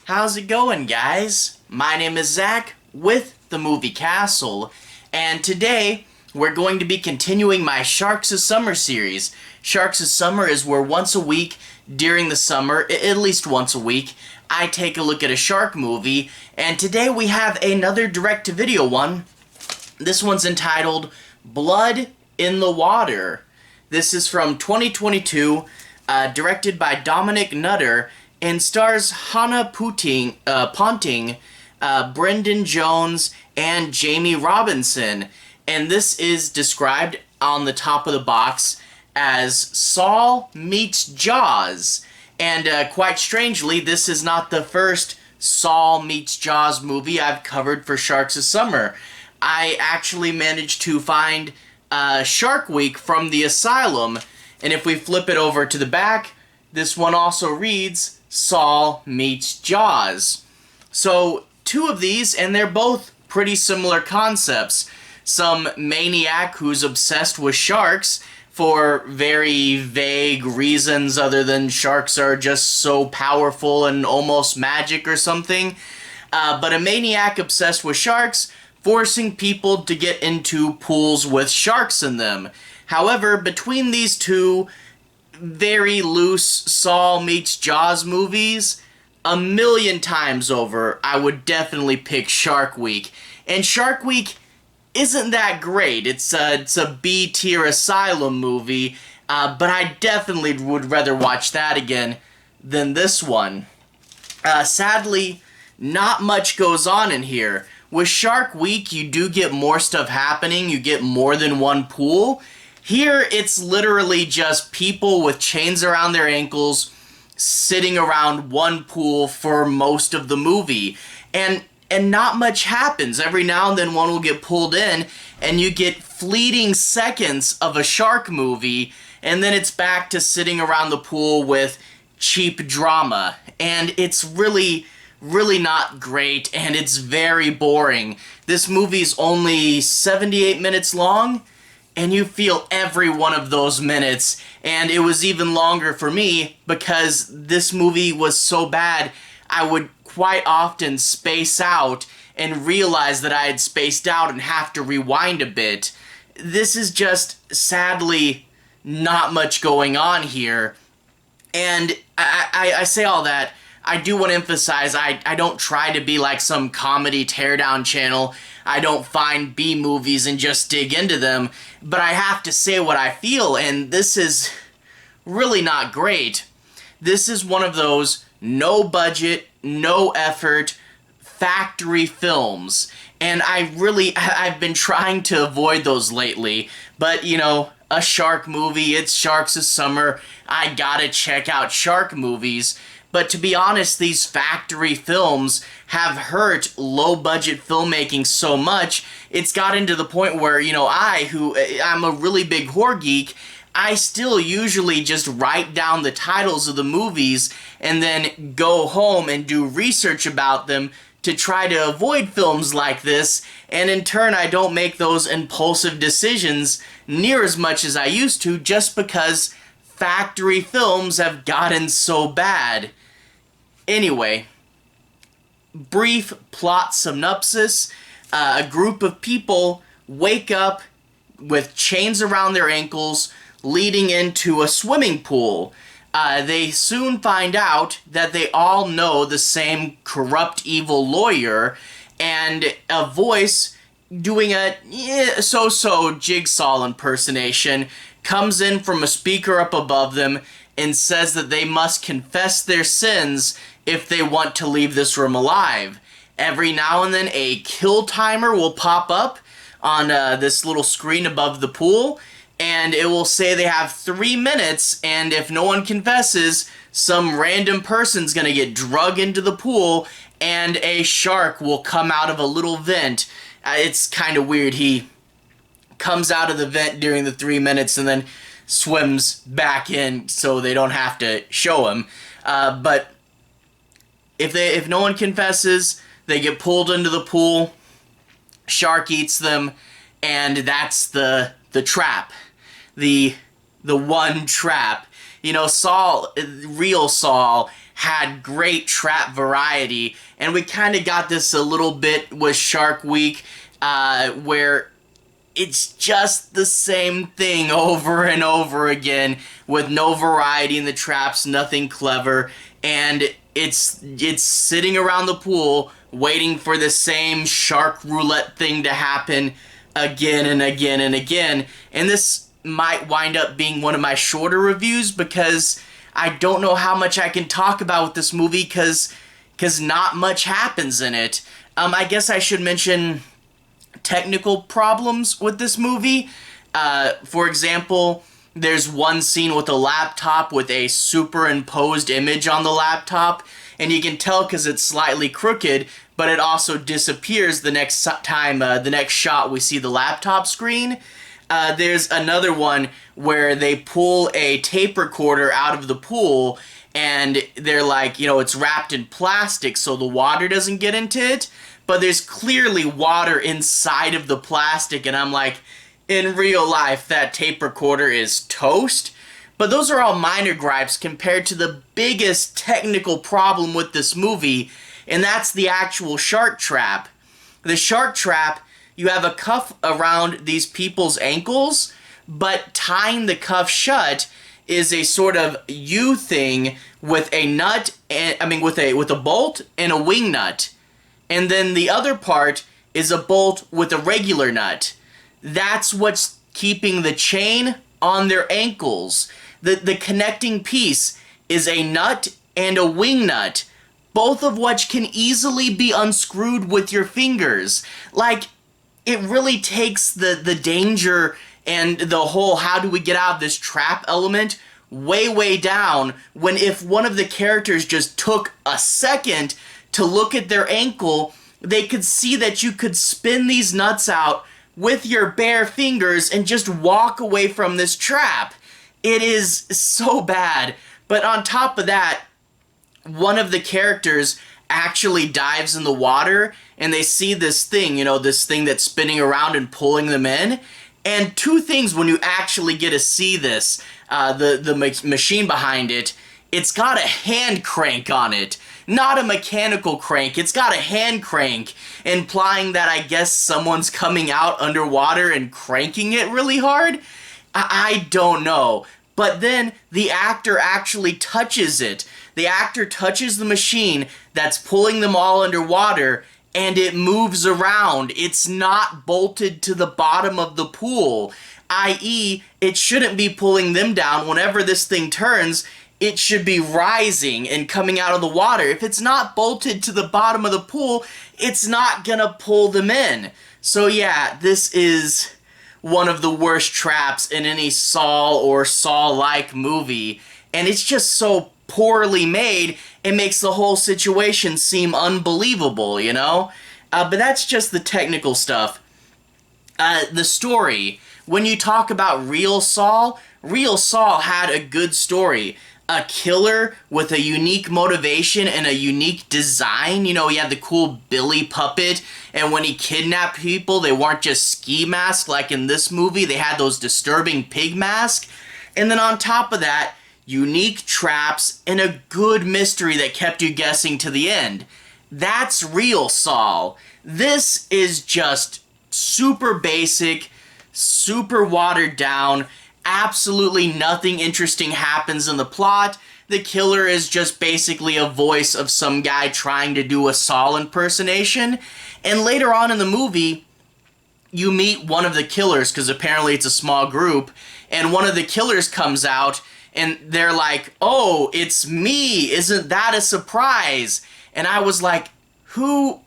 How's it going, guys? My name is Zach with the Movie Castle, and today we're going to be continuing my Sharks of Summer series. Sharks of Summer is where once a week during the summer, at least once a week, I take a look at a shark movie, and today we have another direct-to-video one. This one's entitled Blood in the Water. This is from 2022, directed by Dominic Nutter, and stars Hannah Ponting, Brendan Jones, and Jamie Robertson. And this is described on the top of the box as Saul meets Jaws. And quite strangely, this is not the first Saul meets Jaws movie I've covered for Sharks of Summer. I actually managed to find Shark Week from the Asylum, and if we flip it over to the back, this one also reads Saul meets Jaws. So, two of these, and they're both pretty similar concepts. Some maniac who's obsessed with sharks for very vague reasons other than sharks are just so powerful and almost magic or something. But a maniac obsessed with sharks forcing people to get into pools with sharks in them. However, between these two very loose Saul meets Jaws movies, a million times over, I would definitely pick Shark Week. And Shark Week isn't that great. It's a B-tier Asylum movie, but I definitely would rather watch that again than this one. Sadly, not much goes on in here. With Shark Week, you do get more stuff happening. You get more than one pool. Here, it's literally just people with chains around their ankles sitting around one pool for most of the movie. And not much happens. Every now and then one will get pulled in, and you get fleeting seconds of a shark movie, and then it's back to sitting around the pool with cheap drama. And it's really not great, and it's very boring. This movie's only 78 minutes long, and you feel every one of those minutes, and it was even longer for me because this movie was so bad I would quite often space out and realize that I had spaced out and have to rewind a bit. This is just, sadly, not much going on here. And I say all that, I do want to emphasize, I don't try to be like some comedy teardown channel. I don't find B movies and just dig into them, but I have to say what I feel, and this is really not great. This is one of those no budget, no effort, factory films, and I've been trying to avoid those lately, but you know, a shark movie, it's Sharks of Summer, I gotta check out shark movies. But to be honest, these factory films have hurt low-budget filmmaking so much, it's gotten to the point where, you know, I'm a really big horror geek, I still usually just write down the titles of the movies and then go home and do research about them to try to avoid films like this, and in turn I don't make those impulsive decisions near as much as I used to just because factory films have gotten so bad. Anyway, brief plot synopsis. A group of people wake up with chains around their ankles leading into a swimming pool. They soon find out that they all know the same corrupt, evil lawyer, and a voice doing a so-so Jigsaw impersonation comes in from a speaker up above them and says that they must confess their sins if they want to leave this room alive. Every now and then a kill timer will pop up on this little screen above the pool, and it will say they have 3 minutes, and if no one confesses, some random person's gonna get drugged into the pool, and a shark will come out of a little vent. It's kind of weird. He comes out of the vent during the 3 minutes and then swims back in so they don't have to show him. But if no one confesses, they get pulled into the pool, shark eats them, and that's the trap. The the one trap. You know, real Saul had great trap variety, and we kind of got this a little bit with Shark Week, where it's just the same thing over and over again with no variety in the traps, nothing clever, and it's sitting around the pool waiting for the same shark roulette thing to happen again and again and again. And this might wind up being one of my shorter reviews because I don't know how much I can talk about with this movie because not much happens in it. I guess I should mention technical problems with this movie. For example, there's one scene with a laptop with a superimposed image on the laptop, and you can tell because it's slightly crooked, but it also disappears the next time, the next shot we see the laptop screen. There's another one where they pull a tape recorder out of the pool, and they're like, you know, it's wrapped in plastic so the water doesn't get into it, but there's clearly water inside of the plastic, and I'm like, in real life, that tape recorder is toast. But those are all minor gripes compared to the biggest technical problem with this movie, and that's the actual shark trap. The shark trap, you have a cuff around these people's ankles, but tying the cuff shut is a sort of U thing with a nut, with a bolt and a wing nut. And then the other part is a bolt with a regular nut. That's what's keeping the chain on their ankles. The connecting piece is a nut and a wing nut, both of which can easily be unscrewed with your fingers. Like, it really takes the danger and the whole how do we get out of this trap element way down, when if one of the characters just took a second to look at their ankle, they could see that you could spin these nuts out with your bare fingers and just walk away from this trap. It is so bad. But on top of that, one of the characters actually dives in the water and they see this thing, you know, this thing that's spinning around and pulling them in. And two things when you actually get to see this, the machine behind it, it's got a hand crank on it. Not a mechanical crank, it's got a hand crank, implying that I guess someone's coming out underwater and cranking it really hard? I don't know. But then the actor actually touches it. The actor touches the machine that's pulling them all underwater, and it moves around. It's not bolted to the bottom of the pool, i.e., it shouldn't be pulling them down. Whenever this thing turns, it should be rising and coming out of the water. If it's not bolted to the bottom of the pool, it's not gonna pull them in. So yeah, this is one of the worst traps in any Saw or Saw-like movie, and it's just so poorly made, it makes the whole situation seem unbelievable, you know? But that's just the technical stuff. The story, when you talk about Real Saw had a good story. A killer with a unique motivation and a unique design. You know, he had the cool Billy puppet, and when he kidnapped people, they weren't just ski masks like in this movie. They had those disturbing pig masks. And then on top of that, unique traps and a good mystery that kept you guessing to the end. That's Real Saw. This is just super basic, super watered down. Absolutely nothing interesting happens in the plot. The killer is just basically a voice of some guy trying to do a Saw impersonation. And later on in the movie, you meet one of the killers, because apparently it's a small group, and one of the killers comes out, and they're like, "Oh, it's me, isn't that a surprise?" And I was like, who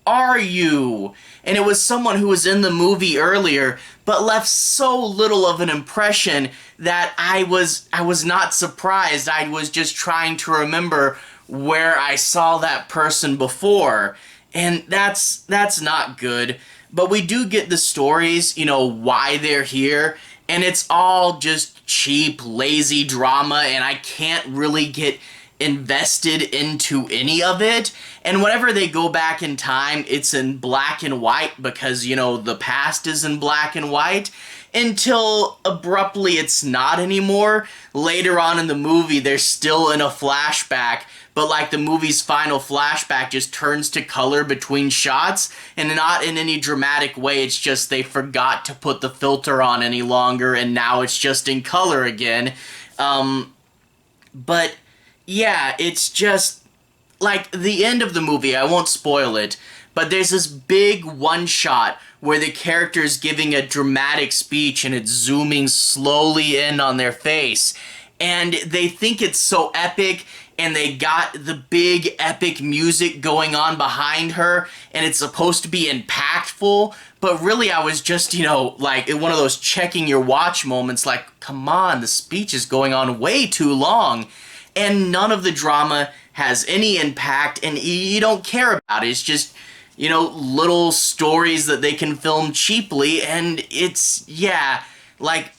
are you? And it was someone who was in the movie earlier, but left so little of an impression that I was not surprised. I was just trying to remember where I saw that person before. And that's not good. But we do get the stories, you know, why they're here, and it's all just cheap, lazy drama, and I can't really get invested into any of it. And whenever they go back in time, it's in black and white because, you know, the past is in black and white, until abruptly it's not anymore. Later on in the movie, they're still in a flashback, but like the movie's final flashback just turns to color between shots, and not in any dramatic way. It's just they forgot to put the filter on any longer, and now it's just in color again. But yeah, it's just like the end of the movie. I won't spoil it, but there's this big one shot where the character's giving a dramatic speech and it's zooming slowly in on their face. And they think it's so epic, and they got the big epic music going on behind her, and it's supposed to be impactful, but really I was just, you know, like in one of those checking your watch moments, like, come on, the speech is going on way too long, and none of the drama has any impact, and you don't care about it. It's just, you know, little stories that they can film cheaply, and it's, yeah, like,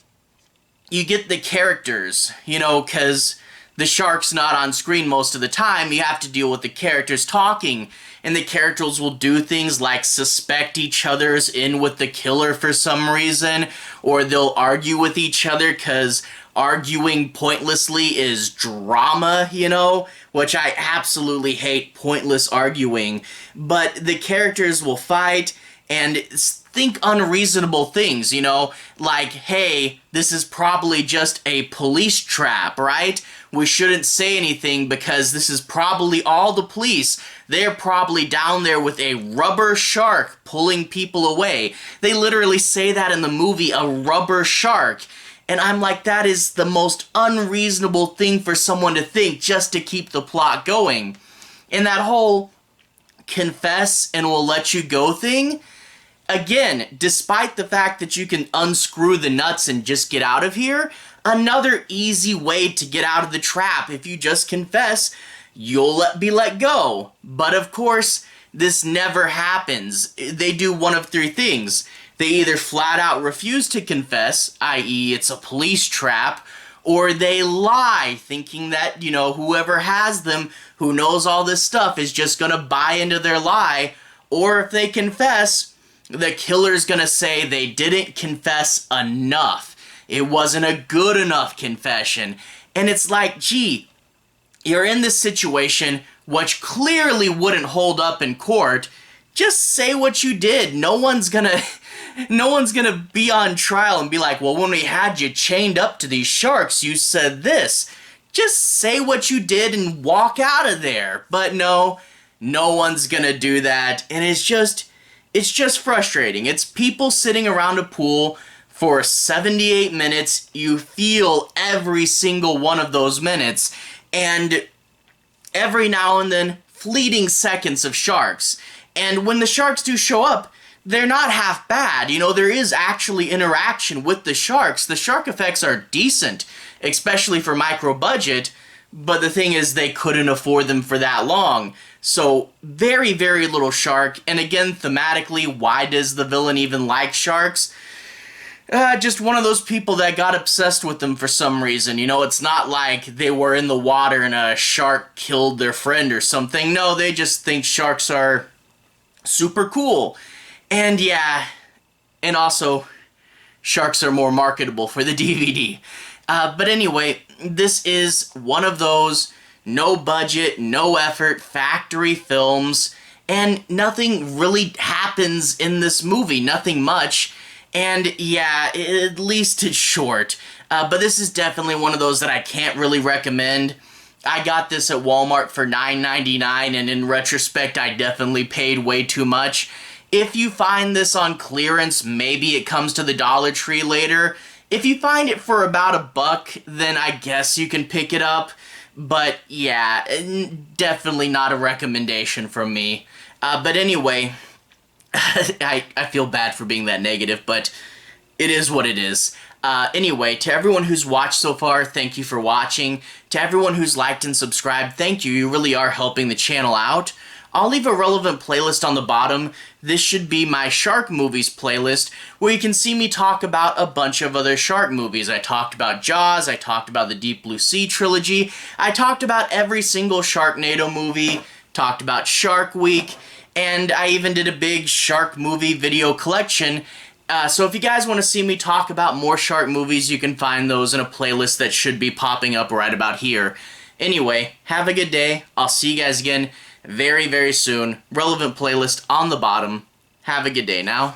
you get the characters, you know, because the shark's not on screen most of the time. You have to deal with the characters talking, and the characters will do things like suspect each other's in with the killer for some reason, or they'll argue with each other because arguing pointlessly is drama, you know, which I absolutely hate pointless arguing. But the characters will fight and think unreasonable things, you know, like, hey, this is probably just a police trap, right? We shouldn't say anything because this is probably all the police. They're probably down there with a rubber shark pulling people away. They literally say that in the movie, a rubber shark. And I'm like, that is the most unreasonable thing for someone to think just to keep the plot going. And that whole confess and we'll let you go thing, again, despite the fact that you can unscrew the nuts and just get out of here, another easy way to get out of the trap. If you just confess, you'll be let go. But of course, this never happens. They do one of three things. They either flat out refuse to confess, i.e. it's a police trap, or they lie, thinking that, you know, whoever has them, who knows all this stuff, is just gonna buy into their lie. Or if they confess, the killer's gonna say they didn't confess enough. It wasn't a good enough confession. And it's like, gee, you're in this situation which clearly wouldn't hold up in court. Just say what you did. No one's gonna be on trial and be like, well, when we had you chained up to these sharks, you said this. Just say what you did and walk out of there. But no one's gonna do that. And it's just frustrating. It's people sitting around a pool for 78 minutes. You feel every single one of those minutes. And every now and then, fleeting seconds of sharks. And when the sharks do show up, they're not half bad. You know, there is actually interaction with the sharks. The shark effects are decent, especially for micro budget, but the thing is they couldn't afford them for that long. So very, very little shark. And again, thematically, why does the villain even like sharks? Just one of those people that got obsessed with them for some reason. You know, it's not like they were in the water and a shark killed their friend or something. No, they just think sharks are super cool. And yeah, and also, sharks are more marketable for the DVD. But anyway, this is one of those no budget, no effort factory films, and nothing really happens in this movie, nothing much. And yeah, at least it's short. But this is definitely one of those that I can't really recommend. I got this at Walmart for $9.99, and in retrospect, I definitely paid way too much. If you find this on clearance, maybe it comes to the Dollar Tree later. If you find it for about $1, then I guess you can pick it up. But yeah, definitely not a recommendation from me. But anyway, I feel bad for being that negative, but it is what it is. Anyway, to everyone who's watched so far, thank you for watching. To everyone who's liked and subscribed, thank you. You really are helping the channel out. I'll leave a relevant playlist on the bottom. This should be my shark movies playlist, where you can see me talk about a bunch of other shark movies. I talked about Jaws, I talked about the Deep Blue Sea trilogy, I talked about every single Sharknado movie, talked about Shark Week, and I even did a big shark movie video collection. So if you guys want to see me talk about more shark movies, you can find those in a playlist that should be popping up right about here. Anyway, have a good day. I'll see you guys again very, very soon. Relevant playlist on the bottom. Have a good day now.